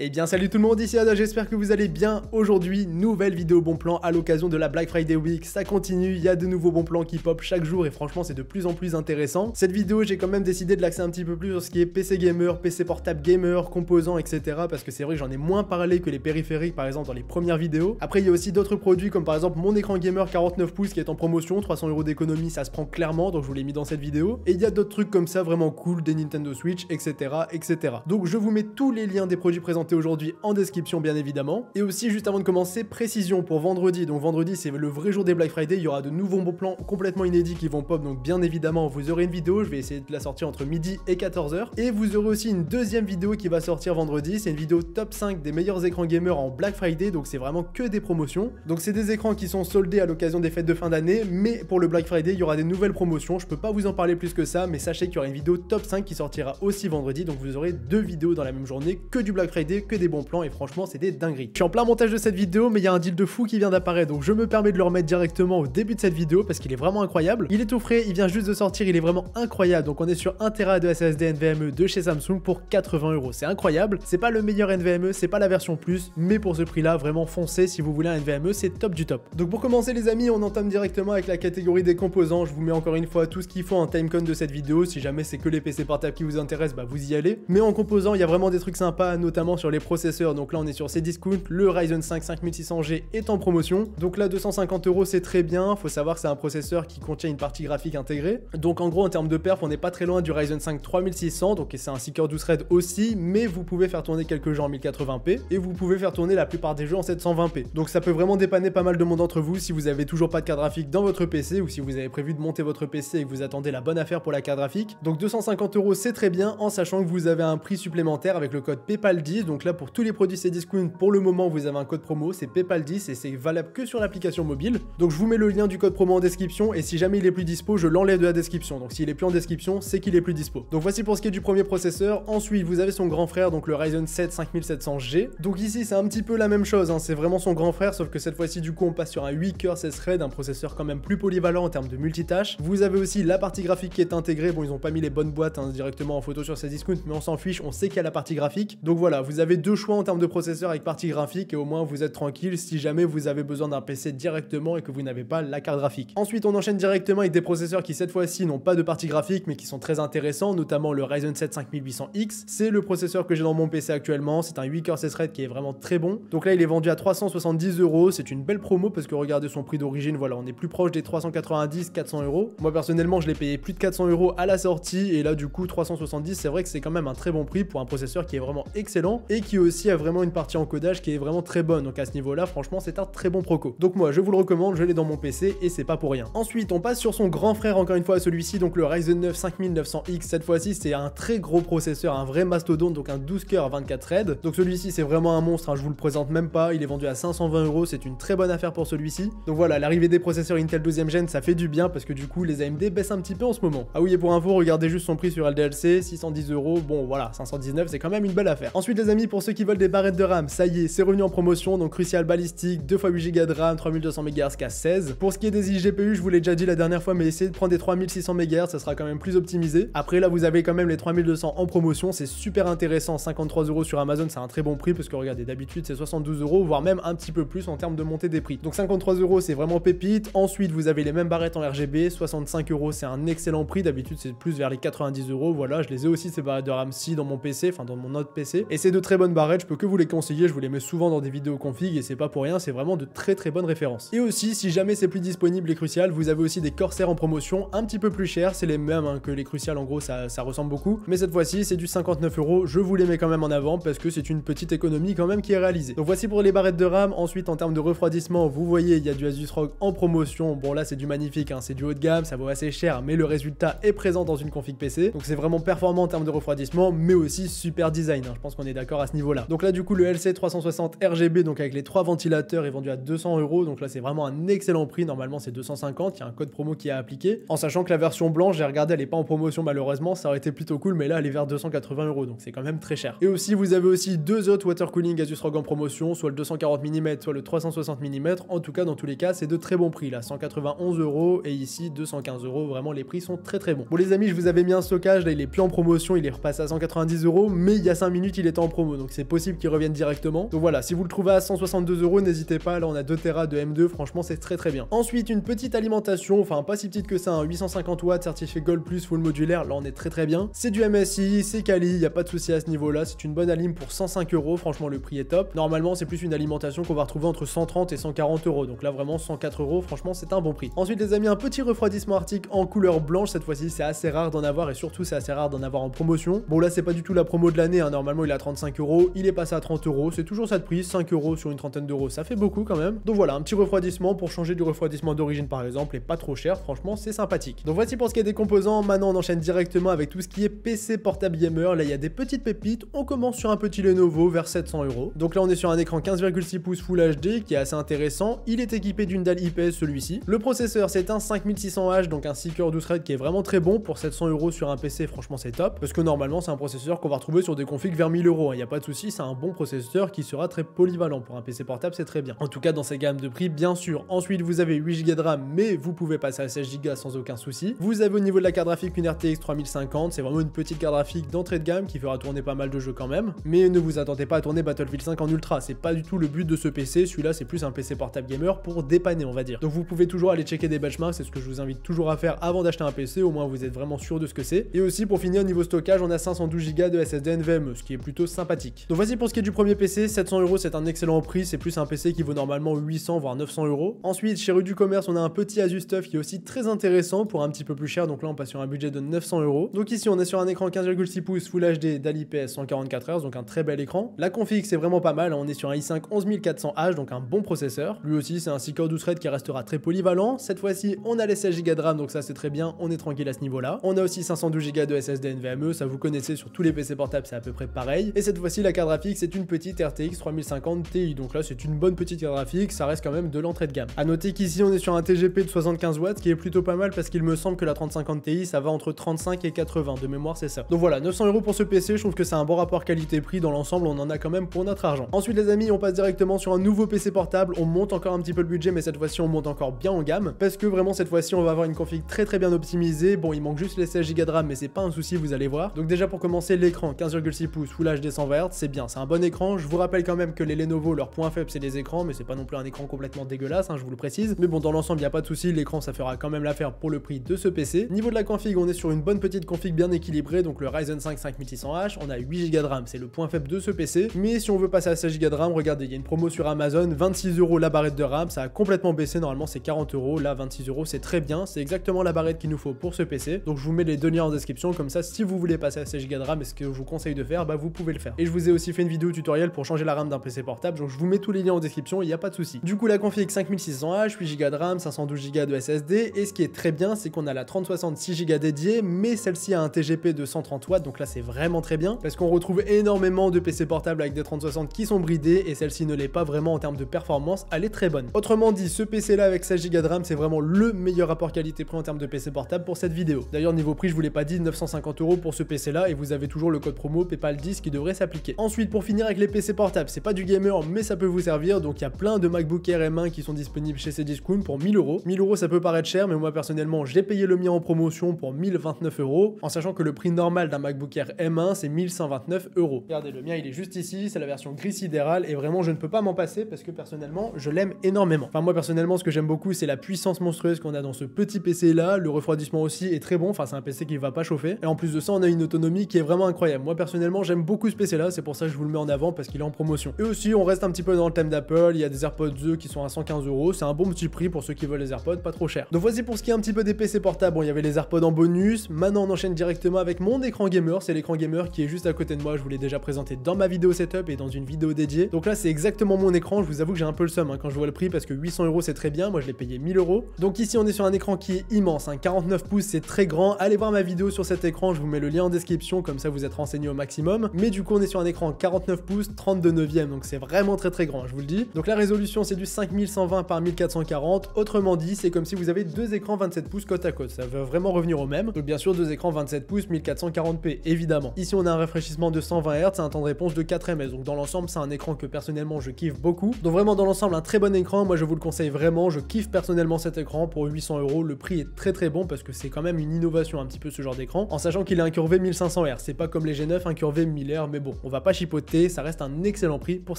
Eh bien salut tout le monde, ici Ada, j'espère que vous allez bien. Aujourd'hui, nouvelle vidéo bon plan à l'occasion de la Black Friday Week. Ça continue, il y a de nouveaux bons plans qui pop chaque jour et franchement c'est de plus en plus intéressant. Cette vidéo, j'ai quand même décidé de l'axer un petit peu plus sur ce qui est PC gamer, PC portable gamer, composants, etc. Parce que c'est vrai que j'en ai moins parlé que les périphériques par exemple dans les premières vidéos. Après il y a aussi d'autres produits comme par exemple mon écran gamer 49 pouces qui est en promotion, 300 € d'économie, ça se prend clairement, donc je vous l'ai mis dans cette vidéo. Et il y a d'autres trucs comme ça vraiment cool, des Nintendo Switch, etc. etc. Donc je vous mets tous les liens des produits présentés aujourd'hui en description bien évidemment. Et aussi juste avant de commencer, précision pour vendredi. Donc vendredi c'est le vrai jour des Black Friday, il y aura de nouveaux bons plans complètement inédits qui vont pop, donc bien évidemment vous aurez une vidéo, je vais essayer de la sortir entre midi et 14h. Et vous aurez aussi une deuxième vidéo qui va sortir vendredi, c'est une vidéo top 5 des meilleurs écrans gamers en Black Friday, donc c'est vraiment que des promotions. Donc c'est des écrans qui sont soldés à l'occasion des fêtes de fin d'année, mais pour le Black Friday il y aura des nouvelles promotions, je peux pas vous en parler plus que ça, mais sachez qu'il y aura une vidéo top 5 qui sortira aussi vendredi, donc vous aurez deux vidéos dans la même journée, que du Black Friday, que des bons plans, et franchement c'est des dingueries. Je suis en plein montage de cette vidéo, mais il y a un deal de fou qui vient d'apparaître, donc je me permets de le remettre directement au début de cette vidéo parce qu'il est vraiment incroyable. Il est tout frais, il vient juste de sortir, il est vraiment incroyable. Donc on est sur 1 Tera de SSD NVMe de chez Samsung pour 80 €. C'est incroyable, c'est pas le meilleur NVMe, c'est pas la version plus, mais pour ce prix là, vraiment foncez si vous voulez un NVMe, c'est top du top. Donc pour commencer les amis, on entame directement avec la catégorie des composants. Je vous mets encore une fois tout ce qu'il faut en timecode de cette vidéo. Si jamais c'est que les PC portables qui vous intéressent, bah vous y allez. Mais en composants, il y a vraiment des trucs sympas, notamment sur les processeurs. Donc là on est sur Cdiscount, le Ryzen 5 5600G est en promotion. Donc là 250 € c'est très bien, faut savoir que c'est un processeur qui contient une partie graphique intégrée. Donc en gros en termes de perf, on n'est pas très loin du Ryzen 5 3600, donc c'est un 6 coeurs 12 threads aussi, mais vous pouvez faire tourner quelques jeux en 1080p et vous pouvez faire tourner la plupart des jeux en 720p. Donc ça peut vraiment dépanner pas mal de monde d'entre vous si vous avez toujours pas de carte graphique dans votre PC ou si vous avez prévu de monter votre PC et que vous attendez la bonne affaire pour la carte graphique. Donc 250 € c'est très bien, en sachant que vous avez un prix supplémentaire avec le code PayPal10. Donc là pour tous les produits Cdiscount, pour le moment vous avez un code promo, c'est PayPal10 et c'est valable que sur l'application mobile. Donc je vous mets le lien du code promo en description et si jamais il est plus dispo, je l'enlève de la description. Donc s'il est plus en description, c'est qu'il est plus dispo. Donc voici pour ce qui est du premier processeur. Ensuite vous avez son grand frère, donc le Ryzen 7 5700G. Donc ici c'est un petit peu la même chose, hein. C'est vraiment son grand frère, sauf que cette fois-ci du coup on passe sur un 8 coeurs 16 threads, un processeur quand même plus polyvalent en termes de multitâches. Vous avez aussi la partie graphique qui est intégrée. Bon, ils ont pas mis les bonnes boîtes hein, directement en photo sur Cdiscount, mais on s'en fiche, on sait qu'il y a la partie graphique. Donc voilà, vous avez deux choix en termes de processeur avec partie graphique et au moins vous êtes tranquille si jamais vous avez besoin d'un PC directement et que vous n'avez pas la carte graphique. Ensuite on enchaîne directement avec des processeurs qui cette fois-ci n'ont pas de partie graphique mais qui sont très intéressants, notamment le Ryzen 7 5800X. C'est le processeur que j'ai dans mon PC actuellement, c'est un 8 coeurs 16 threads qui est vraiment très bon. Donc là il est vendu à 370 €, c'est une belle promo parce que regardez son prix d'origine, voilà, on est plus proche des 390 400 €. Moi personnellement je l'ai payé plus de 400 € à la sortie et là du coup 370, c'est vrai que c'est quand même un très bon prix pour un processeur qui est vraiment excellent et qui aussi a vraiment une partie encodage qui est vraiment très bonne. Donc à ce niveau là franchement c'est un très bon proco. Donc moi je vous le recommande, je l'ai dans mon PC et c'est pas pour rien. Ensuite on passe sur son grand frère encore une fois, celui-ci, donc le Ryzen 9 5900X. Cette fois-ci c'est un très gros processeur, un vrai mastodonte, donc un 12 coeurs 24 threads. Donc celui-ci c'est vraiment un monstre, hein, je vous le présente même pas, il est vendu à 520 €, c'est une très bonne affaire pour celui-ci. Donc voilà, l'arrivée des processeurs Intel 12e gen ça fait du bien parce que du coup les AMD baissent un petit peu en ce moment. Ah oui, et pour info, regardez juste son prix sur LDLC, 610 €, bon voilà, 519 c'est quand même une belle affaire. Ensuite les amis, pour ceux qui veulent des barrettes de RAM, ça y est, c'est revenu en promotion, donc Crucial Ballistic, 2 x 8 Go de RAM, 3200 MHz qu'à 16. Pour ce qui est des iGPU, je vous l'ai déjà dit la dernière fois, mais essayez de prendre des 3600 MHz, ça sera quand même plus optimisé. Après là vous avez quand même les 3200 en promotion, c'est super intéressant, 53 € sur Amazon, c'est un très bon prix parce que regardez, d'habitude c'est 72 €, voire même un petit peu plus en termes de montée des prix. Donc 53 € c'est vraiment pépite. Ensuite vous avez les mêmes barrettes en RGB, 65 €, c'est un excellent prix, d'habitude c'est plus vers les 90 €, voilà, je les ai aussi ces barrettes de RAM-ci dans mon PC, enfin dans mon autre PC, et c'est de très bonnes barrettes, je peux que vous les conseiller, je vous les mets souvent dans des vidéos config et c'est pas pour rien, c'est vraiment de très bonnes références. Et aussi, si jamais c'est plus disponible les Crucial, vous avez aussi des Corsair en promotion, un petit peu plus cher, c'est les mêmes hein, que les Crucial, en gros ça ressemble beaucoup, mais cette fois-ci c'est du 59 €, je vous les mets quand même en avant parce que c'est une petite économie quand même qui est réalisée. Donc voici pour les barrettes de RAM. Ensuite en termes de refroidissement, vous voyez il y a du Asus ROG en promotion, bon là c'est du magnifique, hein, c'est du haut de gamme, ça vaut assez cher, mais le résultat est présent dans une config PC, donc c'est vraiment performant en termes de refroidissement, mais aussi super design, hein, je pense qu'on est d'accord à ce niveau là. Donc là du coup le LC 360 RGB, donc avec les 3 ventilateurs, est vendu à 200 €, donc là c'est vraiment un excellent prix, normalement c'est 250, il y a un code promo qui est appliqué, en sachant que la version blanche, j'ai regardé, elle est pas en promotion malheureusement, ça aurait été plutôt cool, mais là elle est vers 280 €, donc c'est quand même très cher. Et aussi vous avez aussi deux autres water cooling Asus ROG en promotion, soit le 240 mm, soit le 360 mm, en tout cas dans tous les cas c'est de très bons prix là, 191 € et ici 215 €, vraiment les prix sont très bons. Bon les amis, je vous avais mis un stockage, là il est plus en promotion, il est repassé à 190 €, mais il y a 5 minutes il était en promo. promo, donc c'est possible qu'il revienne directement. Donc voilà, si vous le trouvez à 162 €, n'hésitez pas, là on a 2 Tera de M2, franchement c'est très bien. Ensuite, une petite alimentation, enfin pas si petite que ça, 850 watts, certifié Gold Plus, full modulaire, là on est très bien. C'est du MSI, c'est quali, y a pas de souci à ce niveau-là, c'est une bonne alim pour 105 €, franchement le prix est top. Normalement c'est plus une alimentation qu'on va retrouver entre 130 et 140 €, donc là vraiment 104 €, franchement c'est un bon prix. Ensuite les amis, un petit refroidissement Arctic en couleur blanche, cette fois-ci c'est assez rare d'en avoir et surtout c'est assez rare d'en avoir en promotion. Bon là c'est pas du tout la promo de l'année, normalement il est à 35 €, il est passé à 30 €, c'est toujours ça de prix, 5 € sur une trentaine d'euros, ça fait beaucoup quand même. Donc voilà, un petit refroidissement pour changer du refroidissement d'origine par exemple, et pas trop cher, franchement c'est sympathique. Donc voici pour ce qui est des composants, maintenant on enchaîne directement avec tout ce qui est PC portable gamer. Là il y a des petites pépites, on commence sur un petit Lenovo vers 700 €. Donc là on est sur un écran 15,6 pouces Full HD qui est assez intéressant, il est équipé d'une dalle IPS celui-ci. Le processeur c'est un 5600H, donc un 6 cœurs 12 threads qui est vraiment très bon pour 700 € sur un PC, franchement c'est top, parce que normalement c'est un processeur qu'on va retrouver sur des configs vers 1000 €, il n'y a pas de souci, c'est un bon processeur qui sera très polyvalent pour un PC portable, c'est très bien. En tout cas dans ces gammes de prix bien sûr. Ensuite vous avez 8 Go de RAM, mais vous pouvez passer à 16 Go sans aucun souci. Vous avez au niveau de la carte graphique une RTX 3050, c'est vraiment une petite carte graphique d'entrée de gamme qui fera tourner pas mal de jeux quand même, mais ne vous attendez pas à tourner Battlefield 5 en ultra, c'est pas du tout le but de ce PC, celui-là c'est plus un PC portable gamer pour dépanner on va dire. Donc vous pouvez toujours aller checker des benchmarks, c'est ce que je vous invite toujours à faire avant d'acheter un PC, au moins vous êtes vraiment sûr de ce que c'est. Et aussi pour finir niveau stockage, on a 512 Go de SSD NVMe, ce qui est plutôt sympathique. Donc voici pour ce qui est du premier PC, 700 € c'est un excellent prix, c'est plus un PC qui vaut normalement 800 voire 900 €. Ensuite chez Rue du Commerce on a un petit Asus TUF qui est aussi très intéressant pour un petit peu plus cher, donc là on passe sur un budget de 900 €. Donc ici on est sur un écran 15,6 pouces Full HD DAL IPS 144 Hz, donc un très bel écran. La config c'est vraiment pas mal, on est sur un i5 11400H, donc un bon processeur. Lui aussi c'est un 6 cœurs 12 threads qui restera très polyvalent. Cette fois-ci on a les 16 Go de RAM, donc ça c'est très bien, on est tranquille à ce niveau-là. On a aussi 512 Go de SSD NVMe, ça vous connaissez sur tous les PC portables, c'est à peu près pareil. Et cette fois-ci la carte graphique c'est une petite RTX 3050 Ti, donc là c'est une bonne petite carte graphique, ça reste quand même de l'entrée de gamme. A noter qu'ici on est sur un TGP de 75 watts, qui est plutôt pas mal parce qu'il me semble que la 3050 Ti ça va entre 35 et 80, de mémoire c'est ça. Donc voilà, 900 € pour ce PC, je trouve que c'est un bon rapport qualité-prix, dans l'ensemble on en a quand même pour notre argent. Ensuite les amis, on passe directement sur un nouveau PC portable, on monte encore un petit peu le budget, mais cette fois-ci on monte encore bien en gamme, parce que vraiment cette fois-ci on va avoir une config très bien optimisée. Bon il manque juste les 16 Go de RAM, mais c'est pas un souci, vous allez voir. Donc déjà pour commencer, l'écran 15,6 pouces Full HD 120 Hz, c'est bien, c'est un bon écran. Je vous rappelle quand même que les Lenovo, leur point faible c'est les écrans, mais c'est pas non plus un écran complètement dégueulasse, je vous le précise. Mais bon dans l'ensemble il y a pas de souci, l'écran ça fera quand même l'affaire pour le prix de ce PC. Niveau de la config, on est sur une bonne petite config bien équilibrée, donc le Ryzen 5 5600H, on a 8 Go de RAM, c'est le point faible de ce PC. Mais si on veut passer à 16 Go de RAM, regardez, il y a une promo sur Amazon, 26 € la barrette de RAM, ça a complètement baissé, normalement c'est 40 €, là 26 € c'est très bien, c'est exactement la barrette qu'il nous faut pour ce PC. Donc je vous mets les deux liens en description, comme ça si vous voulez passer à 16 Go de RAM et ce que je vous conseille de faire, bah vous pouvez le faire. Et je vous ai aussi fait une vidéo tutoriel pour changer la RAM d'un PC portable, donc je vous mets tous les liens en description, il n'y a pas de souci. Du coup la config 5600H, 8 Go de RAM, 512 Go de SSD, et ce qui est très bien c'est qu'on a la 3060 6 Go dédiée, mais celle-ci a un TGP de 130 watts, donc là c'est vraiment très bien, parce qu'on retrouve énormément de PC portables avec des 3060 qui sont bridés, et celle-ci ne l'est pas vraiment en termes de performance, elle est très bonne. Autrement dit, ce PC là avec 16 Go de RAM, c'est vraiment le meilleur rapport qualité-prix en termes de PC portable pour cette vidéo. D'ailleurs niveau prix, je vous l'ai pas dit, 950 € pour ce PC là, et vous avez toujours le code promo PayPal10 qui devrait s'appliquer. Ensuite pour finir avec les PC portables, c'est pas du gamer mais ça peut vous servir, donc il y a plein de MacBook Air M1 qui sont disponibles chez Cdiscount pour 1000 €. 1000 € ça peut paraître cher, mais moi personnellement j'ai payé le mien en promotion pour 1029 €, en sachant que le prix normal d'un MacBook Air M1 c'est 1129 €. Regardez, le mien il est juste ici, c'est la version gris sidéral, et vraiment je ne peux pas m'en passer parce que personnellement je l'aime énormément. Enfin moi personnellement ce que j'aime beaucoup c'est la puissance monstrueuse qu'on a dans ce petit PC là, le refroidissement aussi est très bon, enfin c'est un PC qui va pas chauffer, et en plus de ça on a une autonomie qui est vraiment incroyable. Moi personnellement j'aime beaucoup ce PC là, c'est pour ça que je vous le mets en avant parce qu'il est en promotion. Et aussi on reste un petit peu dans le thème d'Apple, il y a des AirPods 2 qui sont à 115 €, c'est un bon petit prix pour ceux qui veulent les AirPods pas trop cher. Donc voici pour ce qui est un petit peu des PC portables, bon il y avait les AirPods en bonus, maintenant on enchaîne directement avec mon écran gamer, c'est l'écran gamer qui est juste à côté de moi, je vous l'ai déjà présenté dans ma vidéo setup et dans une vidéo dédiée. Donc là c'est exactement mon écran, je vous avoue que j'ai un peu le seum quand je vois le prix parce que 800 € c'est très bien, moi je l'ai payé 1000 €. Donc ici on est sur un écran qui est immense, 49 pouces c'est très grand, allez voir ma vidéo sur cet écran, je vous mets le lien en description, comme ça vous êtes renseigné au maximum. Mais du coup on est sur un écran 49 pouces 32/9, donc c'est vraiment très grand, je vous le dis. Donc la résolution c'est du 5120 par 1440, autrement dit c'est comme si vous avez deux écrans 27 pouces côte à côte, ça va vraiment revenir au même. Donc bien sûr deux écrans 27 pouces 1440p évidemment. Ici on a un rafraîchissement de 120 Hz, un temps de réponse de 4 ms, donc dans l'ensemble c'est un écran que personnellement je kiffe beaucoup. Donc vraiment dans l'ensemble un très bon écran, moi je vous le conseille vraiment, je kiffe personnellement cet écran pour 800 €, le prix est très bon parce que c'est quand même une innovation un petit peu ce genre d'écran, en sachant qu'il est incurvé 1500 Hz, c'est pas comme les G9 incurvé 1000 Hz, mais bon, on va pas chipoter, ça reste un excellent prix pour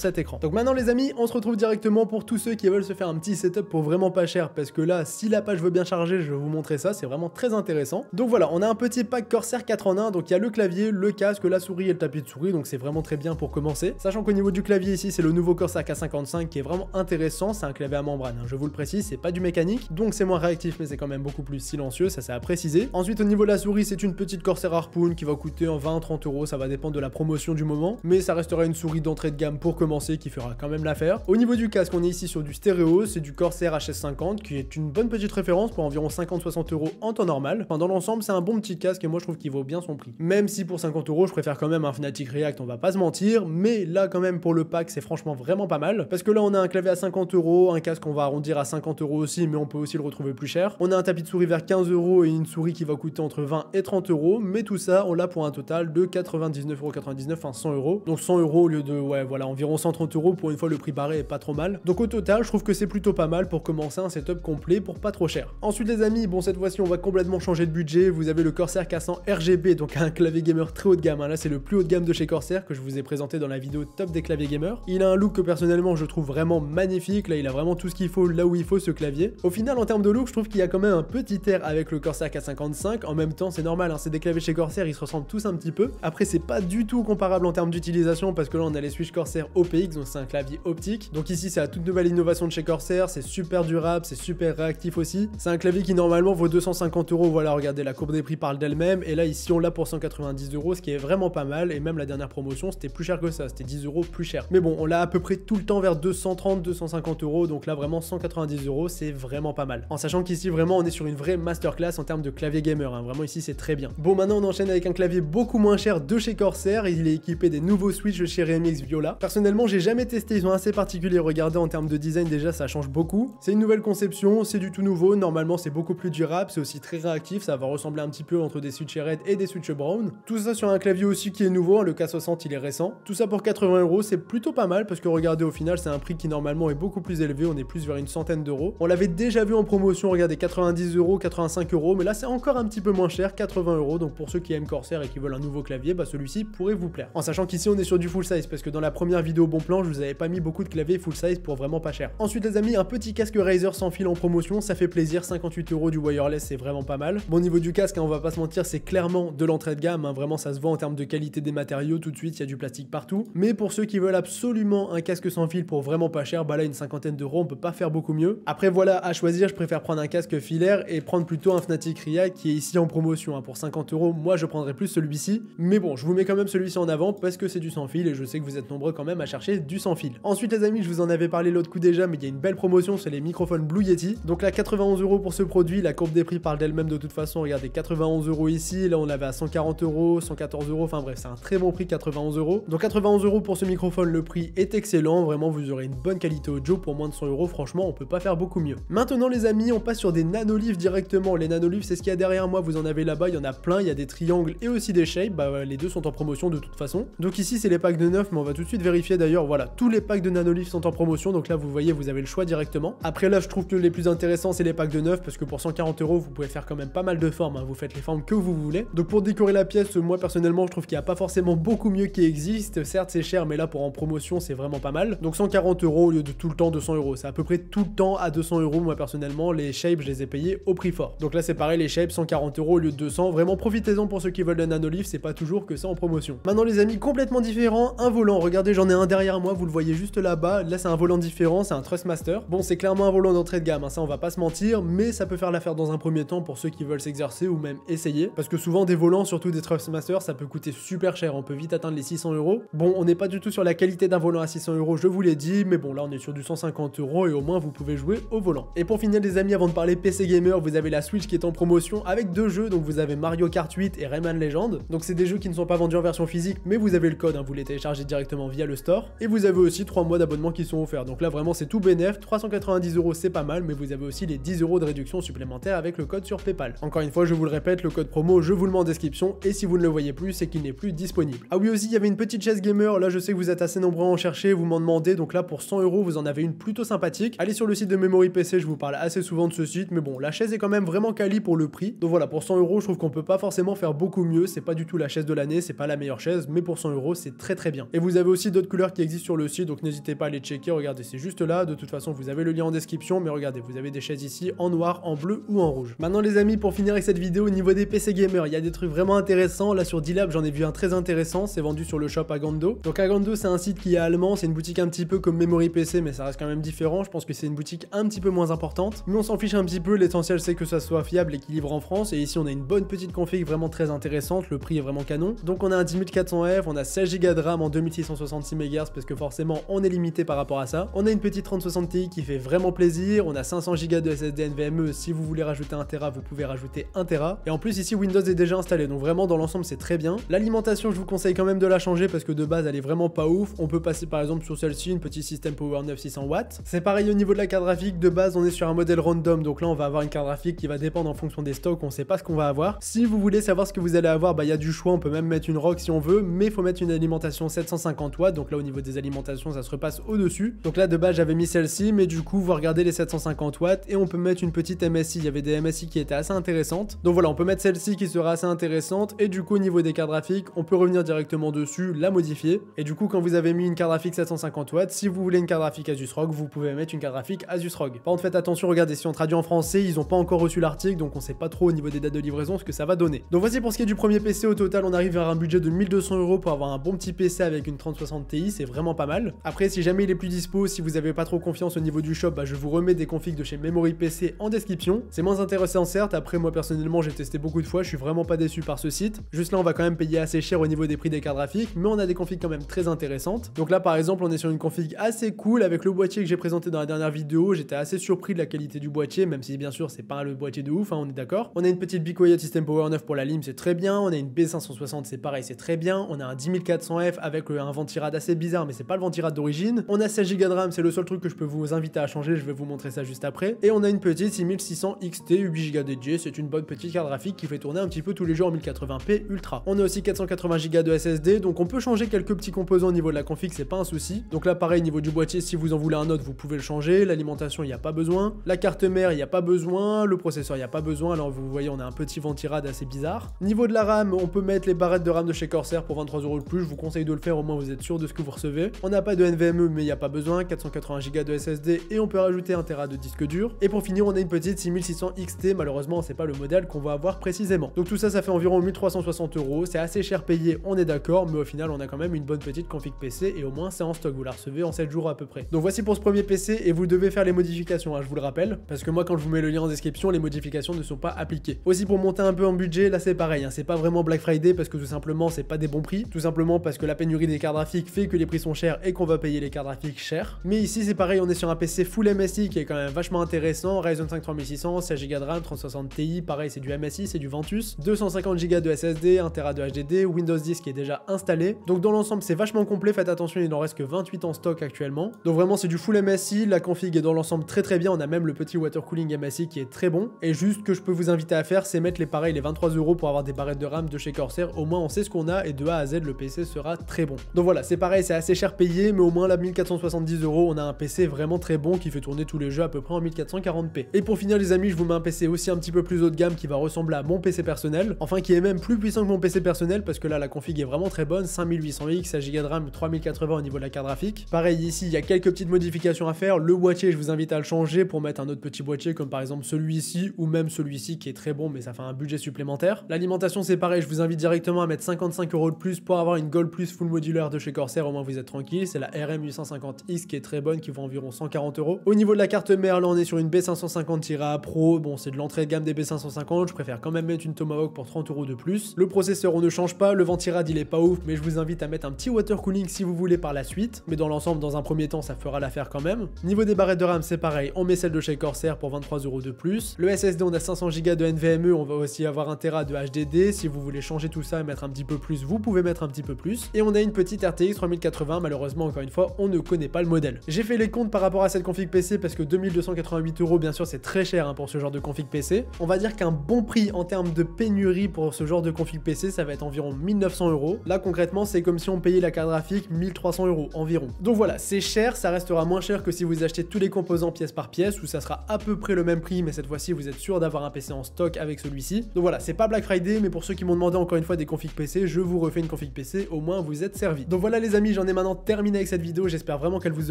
cet écran. Donc maintenant les amis, on se retrouve directement pour tous ceux qui veulent se faire un petit setup pour vraiment pas cher, parce que là, si la page veut bien charger, je vais vous montrer ça, c'est vraiment très intéressant. Donc voilà, on a un petit pack Corsair 4 en 1, donc il y a le clavier, le casque, la souris et le tapis de souris, donc c'est vraiment très bien pour commencer. Sachant qu'au niveau du clavier ici, c'est le nouveau Corsair K55 qui est vraiment intéressant, c'est un clavier à membrane, hein, je vous le précise, c'est pas du mécanique, donc c'est moins réactif mais c'est quand même beaucoup plus silencieux, ça c'est à préciser. Ensuite au niveau de la souris, c'est une petite Corsair Harpoon qui va coûter en 20-30 euros, ça va dépendre de la promotion du moment, mais ça restera une souris d'entrée de gamme pour commencer qui fera quand même l'affaire. Au niveau du casque, on est ici sur du stéréo, c'est du Corsair HS50 qui est une bonne petite référence pour environ 50-60 euros en temps normal. Enfin, dans l'ensemble, c'est un bon petit casque et moi je trouve qu'il vaut bien son prix. Même si pour 50 euros, je préfère quand même un Fnatic React, on va pas se mentir, mais là quand même pour le pack, c'est franchement vraiment pas mal. Parce que là, on a un clavier à 50 euros, un casque on va arrondir à 50 euros aussi, mais on peut aussi le retrouver plus cher. On a un tapis de souris vers 15 euros et une souris qui va coûter entre 20 et 30 euros, mais tout ça, on l'a pour un total de 99,99 €, enfin 100 euros. Donc 100 euros au lieu de, ouais, voilà, environ 130 euros pour une fois, le prix barré est pas trop mal. Donc au total, je trouve que c'est plutôt pas mal pour commencer un setup complet pour pas trop cher. Ensuite les amis, bon cette fois-ci on va complètement changer de budget, vous avez le Corsair K100 RGB, donc un clavier gamer très haut de gamme, hein. Là c'est le plus haut de gamme de chez Corsair que je vous ai présenté dans la vidéo top des claviers gamers. Il a un look que personnellement je trouve vraiment magnifique, là il a vraiment tout ce qu'il faut là où il faut ce clavier. Au final en termes de look, je trouve qu'il y a quand même un petit air avec le Corsair K55, en même temps c'est normal, hein, c'est des claviers chez Corsair, ils se ressemblent tous un petit peu. Après c'est pas du tout comparable en termes d'utilisation parce que là on a les switch Corsair OPX, donc c'est un clavier optique. Donc ici c'est la toute nouvelle innovation de chez Corsair, c'est super durable, c'est super réactif aussi. C'est un clavier qui normalement vaut 250 euros, voilà, regardez, la courbe des prix parle d'elle-même, et là ici on l'a pour 190 euros, ce qui est vraiment pas mal, et même la dernière promotion c'était plus cher que ça, c'était 10 euros plus cher. Mais bon, on l'a à peu près tout le temps vers 230-250 euros, donc là vraiment 190 euros, c'est vraiment pas mal. En sachant qu'ici vraiment on est sur une vraie masterclass en termes de clavier gamer, hein. Vraiment ici c'est très bien. Bon, maintenant on enchaîne avec un clavier beaucoup moins cher de chez Corsair, il est équipé des nouveaux switches chez RMX Viola. Personnellement j'ai jamais testé, ils sont assez particuliers, regardez en termes de design déjà ça change beaucoup. C'est une nouvelle conception, c'est du tout nouveau, normalement c'est beaucoup plus durable, c'est aussi très réactif, ça va ressembler un petit peu entre des switches red et des switches brown. Tout ça sur un clavier aussi qui est nouveau, hein, le K60 il est récent. Tout ça pour 80 euros, c'est plutôt pas mal parce que regardez au final c'est un prix qui normalement est beaucoup plus élevé, on est plus vers une centaine d'euros. On l'avait déjà vu en promotion, regardez 90 euros, 85 euros, mais là c'est encore un petit peu moins cher, 80 euros, donc pour ceux qui aiment Corsair et qui veulent un nouveau clavier, bah celui-ci pourrait vous plaire. En sachant qu'ici on est sur du full size parce que dans la première vidéo bon plan, je vous avais pas mis beaucoup de claviers full size pour vraiment pas cher. Ensuite les amis, un petit casque Razer sans fil en promotion, ça fait plaisir, 58 euros du wireless, c'est vraiment pas mal. Bon, au niveau du casque, hein, on va pas se mentir, c'est clairement de l'entrée de gamme, hein, vraiment ça se voit en termes de qualité des matériaux, tout de suite il y a du plastique partout. Mais pour ceux qui veulent absolument un casque sans fil pour vraiment pas cher, bah là une cinquantaine d'euros, on peut pas faire beaucoup mieux. Après voilà, à choisir, je préfère prendre un casque filaire et prendre plutôt un Fnatic React qui est ici en promotion, hein. Pour 50 euros, moi je prendrais plus celui-ci, mais bon, je vous mets quand même celui-ci en avant parce que c'est du sans fil et je sais que vous êtes nombreux quand même à chercher du sans fil. Ensuite les amis, je vous en avais parlé l'autre coup déjà, mais il y a une belle promotion sur les microphones Blue Yeti. Donc là 91 euros pour ce produit, la courbe des prix parle d'elle-même de toute façon, regardez 91 euros ici, là on l'avait à 140 euros, 114 euros, enfin bref c'est un très bon prix, 91 euros. Donc 91 euros pour ce microphone, le prix est excellent, vraiment vous aurez une bonne qualité audio pour moins de 100 euros, franchement on peut pas faire beaucoup mieux. Maintenant les amis, on passe sur des nanolivres directement. Les nanolivres c'est ce qu'il y a derrière moi, vous en avez là-bas, il y en a plein, il y a des triangles et aussi des shapes, bah les deux sont en promotion de toute façon. Donc ici c'est les packs de 9, mais on va tout de suite vérifier d'ailleurs, voilà, tous les packs de nanolivres sont en promotion, donc là vous voyez vous avez le choix directement. Après là je trouve que les plus intéressants c'est les packs de 9 parce que pour 140 euros vous pouvez faire quand même pas mal de formes, hein. Vous faites les formes que vous voulez. Donc pour décorer la pièce, moi personnellement je trouve qu'il n'y a pas forcément beaucoup mieux qui existe, certes c'est cher mais là pour en promotion c'est vraiment pas mal. Donc 140 euros au lieu de tout le temps 200 euros, c'est à peu près tout le temps à 200 euros. Moi personnellement les shapes je les ai payés au prix fort. Donc là c'est pareil, les shapes 140 euros au lieu de 200, vraiment profitez-en pour ceux qui veulent le nanolivre, c'est pas toujours que ça en promotion. Maintenant les amis, complètement différent, un volant, regardez j'en ai un derrière moi, vous le voyez juste là-bas, là c'est un volant différent, c'est un Thrustmaster. Bon c'est clairement un volant d'entrée de gamme, hein, ça on va pas se mentir, mais ça peut faire l'affaire dans un premier temps pour ceux qui veulent s'exercer ou même essayer, parce que souvent des volants, surtout des Thrustmaster, ça peut coûter super cher, on peut vite atteindre les 600 euros. Bon on n'est pas du tout sur la qualité d'un volant à 600 euros, je vous l'ai dit, mais bon là on est sur du 150 euros et au moins vous pouvez jouer au volant. Et pour finir les amis, avant de parler PC Gamer, vous avez la Switch qui est en promotion avec deux jeux, donc vous avez Mario Kart 8 et Rayman Legends, donc c'est des jeux qui ne sont pas vendus en version physique, mais vous avez le code, hein, vous les téléchargez directement via le store, et vous avez aussi 3 mois d'abonnement qui sont offerts, donc là vraiment c'est tout bénef, 390 euros c'est pas mal, mais vous avez aussi les 10 euros de réduction supplémentaire avec le code sur PayPal. Encore une fois je vous le répète, le code promo je vous le mets en description, et si vous ne le voyez plus c'est qu'il n'est plus disponible. Ah oui aussi il y avait une petite chaise gamer, là je sais que vous êtes assez nombreux à en chercher, vous m'en demandez, donc là pour 100 euros vous en avez une plutôt sympathique. Allez sur le site de Memory PC, je vous parle assez souvent de ce site, mais bon la chaise est quand même vraiment quali pour le prix, donc voilà pour 100 euros je trouve qu'on peut pas forcément faire beaucoup mieux, c'est pas du tout la chaise de l'année, c'est pas la meilleure chaise, mais pour 100 €, c'est très bien. Et vous avez aussi d'autres couleurs qui existent sur le site, donc n'hésitez pas à les checker, regardez, c'est juste là, de toute façon vous avez le lien en description, mais regardez, vous avez des chaises ici en noir, en bleu ou en rouge. Maintenant les amis, pour finir avec cette vidéo, au niveau des PC gamers, il y a des trucs vraiment intéressants. Là sur D-Lab, j'en ai vu un très intéressant, c'est vendu sur le shop Agando. Donc Agando, c'est un site qui est allemand, c'est une boutique un petit peu comme Memory PC, mais ça reste quand même différent. Je pense que c'est une boutique un petit peu moins importante, mais on s'en fiche un petit peu, l'essentiel c'est que ça soit fiable et qu'il livre en France. Et ici on a une bonne petite config vraiment très intéressante, le prix est vraiment canon. Donc on a un 10400F, on a 16 Go de RAM en 2666 MHz parce que forcément on est limité par rapport à ça. On a une petite 3060 Ti qui fait vraiment plaisir, on a 500 Go de SSD NVMe, si vous voulez rajouter 1 Tera vous pouvez rajouter 1 Tera. Et en plus ici Windows est déjà installé, donc vraiment dans l'ensemble c'est très bien. L'alimentation je vous conseille quand même de la changer parce que de base elle est vraiment pas ouf. On peut passer par exemple sur celle-ci, une petite système Power 9 600 watts. C'est pareil au niveau de la carte graphique, de base on est sur un modèle random, donc là on va avoir une carte graphique qui va dépendre en fonction des stocks, on sait pas ce qu'on va avoir. Si vous voulez savoir ce que vous allez avoir, bah il y a du choix, on peut même mettre une ROG si on veut, mais il faut mettre une alimentation 750 watts, donc là au niveau des alimentations ça se repasse au-dessus. Donc là de base j'avais mis celle-ci, mais du coup vous regardez les 750 watts et on peut mettre une petite MSI, il y avait des MSI qui étaient assez intéressantes. Donc voilà, on peut mettre celle-ci qui sera assez intéressante et du coup au niveau des cartes graphiques, on peut revenir directement dessus, la modifier. Et du coup quand vous avez mis une carte graphique 750 watts, si vous voulez une carte graphique Asus ROG, vous pouvez mettre une carte graphique Asus ROG. Par contre faites attention, regardez, si on traduit en français, ils ont pas encore reçu l'article, donc on sait pas trop au niveau des dates de livraison ce que ça va donner. Donc voici pour ce qui est du premier PC. Au total on arrive vers un budget de 1200 € pour avoir un bon petit PC avec une 3060 Ti, c'est vraiment pas mal. Après si jamais il est plus dispo, si vous avez pas trop confiance au niveau du shop, bah je vous remets des configs de chez Memory PC en description. C'est moins intéressant certes, après moi personnellement j'ai testé beaucoup de fois, je suis vraiment pas déçu par ce site. Juste là on va quand même payer assez cher au niveau des prix des cartes graphiques, mais on a des configs quand même très intéressantes. Donc là par exemple on est sur une config assez cool avec le boîtier que j'ai présenté dans la dernière vidéo. J'étais assez surpris de la qualité du boîtier, même si bien sûr c'est pas le boîtier de ouf, hein, on est d'accord. On a une petite Be Quiet System Power 9 pour la lime, c'est très bien. On a une B560, c'est pareil, c'est très bien. On a un 10400F avec un ventirad assez bizarre, mais c'est pas le ventirad d'origine. On a 16 Go de RAM, c'est le seul truc que je peux vous inviter à changer, je vais vous montrer ça juste après. Et on a une petite 6600 XT 8 Go dédiée, c'est une bonne petite carte graphique qui fait tourner un petit peu tous les jeux en 1080p ultra. On a aussi 480 Go de SSD, donc on peut changer quelques petits composants au niveau de la config, c'est pas un souci. Donc là pareil, niveau du boîtier, si vous en voulez un autre, vous pouvez le changer. L'alimentation, il n'y a pas besoin. La carte mère, il n'y a pas besoin. Le processeur, il n'y a pas besoin. Alors vous voyez, on a un petit ventirad assez bizarre. Niveau de la RAM, on peut mettre les barrettes de RAM de chez Corsair pour 23 € de plus. Je vous conseille de le faire, au moins vous êtes sûr de ce que vous recevez. On n'a pas de NVMe, mais il n'y a pas besoin. 480 Go de SSD et on peut rajouter 1 Tera de disque dur. Et pour finir, on a une petite 6600 XT. Malheureusement, c'est pas le modèle qu'on va avoir précisément. Donc tout ça, ça fait environ 1360 €. C'est assez cher payé, on est d'accord, mais au final, on a quand même une bonne petite config PC et au moins c'est en stock. Vous la recevez en 7 jours à peu près. Donc voici pour ce premier PC et vous devez faire les modifications, hein, je vous le rappelle, parce que moi quand je vous mets le lien en description, les modifications ne sont pas appliquées. Aussi pour monter un peu en budget, là c'est pareil, hein, c'est pas vraiment Black Friday parce que tout simplement c'est pas des bons prix, tout simplement parce que la pénurie des cartes graphiques fait que les prix sont chers et qu'on va payer les cartes graphiques chères. Mais ici c'est pareil, on est sur un PC full MSI qui est quand même vachement intéressant, Ryzen 5 3600, 16 Go de RAM, 3060 Ti, pareil c'est du MSI, c'est du Ventus, 250 Go de SSD, 1 Tera de HDD, Windows 10 qui est déjà installé. Donc dans l'ensemble c'est vachement complet, faites attention, il n'en reste que 28 en stock actuellement. Donc vraiment c'est du full MSI, la config est dans l'ensemble très bien, on a même le petit water cooling MSI qui est très bon. Et juste que je peux vous inviter à faire, c'est mettre les 23 € pour avoir des barrettes de RAM de chez Corsair, au moins on sait ce qu'on a et de A à Z le PC sera très bon. Donc voilà, c'est pareil, c'est assez cher payé, mais au moins là 1470 €, on a un PC vraiment très bon qui fait tourner tous les jeux à peu près en 1440p. Et pour finir les amis, je vous mets un PC aussi un petit peu plus haut de gamme qui va ressembler à mon PC personnel, enfin qui est même plus puissant que mon PC personnel parce que là la config est vraiment très bonne, 5800X, 16 Go de RAM, 3080 au niveau de la carte graphique. Pareil ici, il y a quelques petites modifications à faire, le boîtier je vous invite à le changer pour mettre un autre petit boîtier comme par exemple celui-ci ou même celui-ci qui est très bon mais ça fait un budget supplémentaire. L'alimentation c'est pareil, je vous invite directement à mettre 55 € de plus pour avoir une Gold Plus full modulaire de chez Corsair, au moins vous êtes tranquille, c'est la RM850X qui est très bonne, qui vaut environ 140 €. Au niveau de la carte mère, là on est sur une B550-A Pro, bon c'est de l'entrée de gamme des B550, je préfère quand même mettre une Tomahawk pour 30 € de plus. Le processeur on ne change pas, le ventirad il est pas ouf, mais je vous invite à mettre un petit water cooling si vous voulez par la suite, mais dans l'ensemble dans un premier temps ça fera l'affaire quand même. Niveau des barrettes de RAM c'est pareil, on met celle de chez Corsair pour 23 € de plus. Le SSD on a 500 Go de NVMe, on va aussi avoir 1 Tera de HDD, si vous voulez changer tout ça et mettre un petit peu plus, vous pouvez mettre un petit peu plus. Et on a une petite RTX 3080, malheureusement encore une fois on ne connaît pas le modèle. J'ai fait les comptes par rapport à cette config PC parce que 2288 € bien sûr c'est très cher hein, pour ce genre de config PC. On va dire qu'un bon prix en termes de pénurie pour ce genre de config PC ça va être environ 1900 €. Là concrètement c'est comme si on payait la carte graphique 1300 € environ. Donc voilà, c'est cher, ça restera moins cher que si vous achetez tous les composants pièce par pièce où ça sera à peu près le même prix, mais cette fois-ci vous êtes sûr d'avoir un PC en stock avec celui-ci. Donc voilà, c'est pas Black Friday, mais pour ceux qui m'ont demandé encore une fois des configs PC, je vous refais une config PC, au moins vous êtes servi. Donc voilà les amis, j'en ai maintenant terminé avec cette vidéo, j'espère vraiment qu'elle vous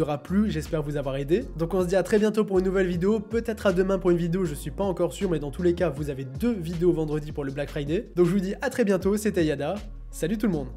aura plu, j'espère vous avoir aidé. Donc on se dit à très bientôt pour une nouvelle vidéo, peut-être à demain pour une vidéo, je suis pas encore sûr, mais dans tous les cas, vous avez 2 vidéos vendredi pour le Black Friday. Donc je vous dis à très bientôt, c'était Yada, salut tout le monde.